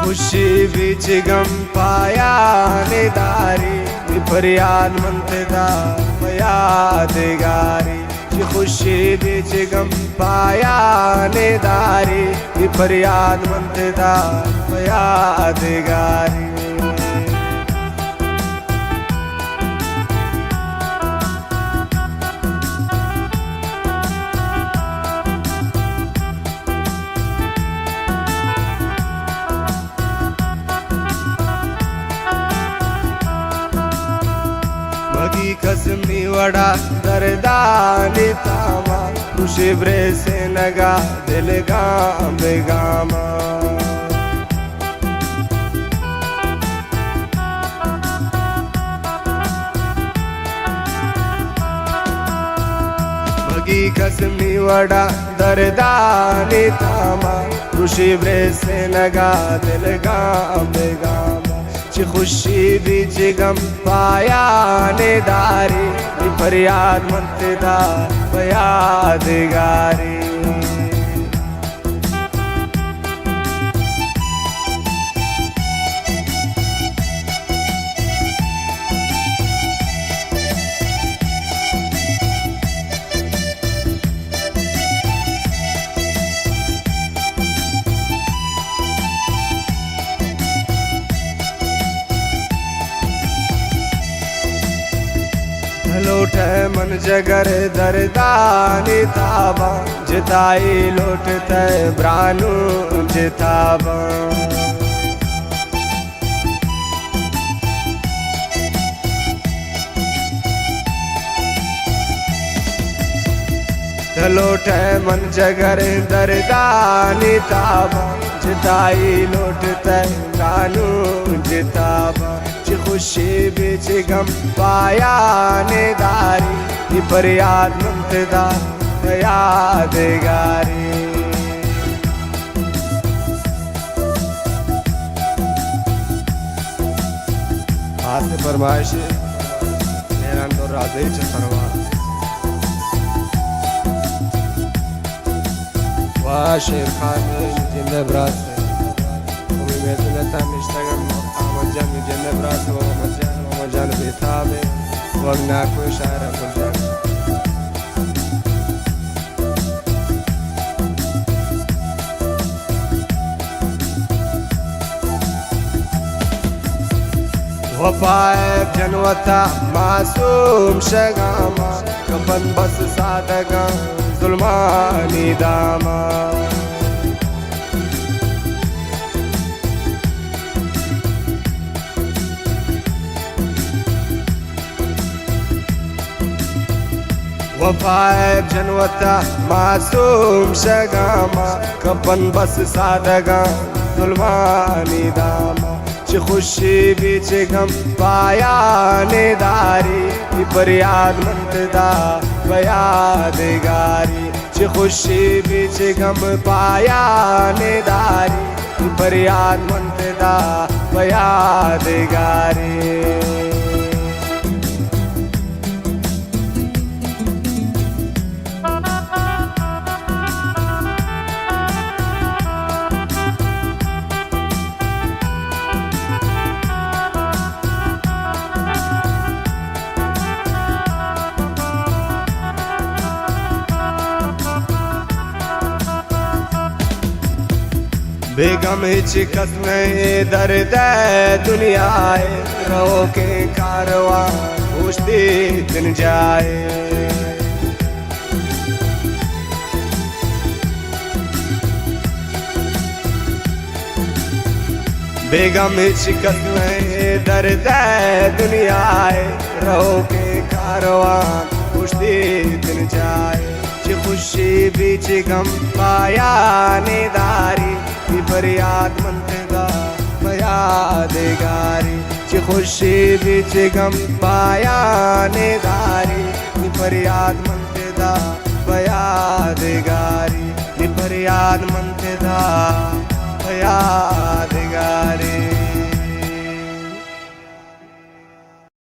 खुशी बिच गम पाया नेदारी फरियाद मंतदा यादगारी खुशी बिच गम पाया नेदारी फरियाद मंतदा यादगारी मगी कसमी वड़ा दरदानी तामा खुशी ब्रे से नगा दिल गाम बेगामा मगी कसमी वड़ा दरदानी तामा खुशी ब्रे से नगा दिल गाम बेगामा खुशी बिच गम पाया नेदारी फरियाद मंतदा यादगारी लोटे मन जगर दरदानी ताबा जिताई लोटते ब्रानू जिताबा लोटे मन जगर दरदानी ताबा जिताई लोटते ब्रानू जिताबा खुशी बिच गम पाया नेदारी फरियाद मंतदा यादगारी हाथ में फरमाइश मेरा तो राधे चरवा वाह शेर खान जिंदा ब्रास उम्मीद है सुनता मिश्तगम मजान जिंदा ब्रास मजान बेताबे वगना को शायर मजान वफाए जनवता मासूम शगामा कफन बस सादगा जुल्मानी दामा वफाए जनवता मासूम शगामा कफन बस सादगा जुल्मानी दामा खुशी बिच गम पाया नेदारी फरियाद मंतदा यादगारी खुशी बिच गम पाया नेदारी फरियाद मंतदा यादगारी बेगम चिकस में दर्द दुनिया रहो के कारवा पूछते दिन जाए बेगम चिकस में दर्द दुनिया रहो के कारवा पूछते दिन जाए खुशी बिच गम पाया नेदारी फरियाद मंतदा यादगारी खुशी बिच गम पाया नेदारी फरियाद मंतदा यादगारी फरियाद मंतदा याद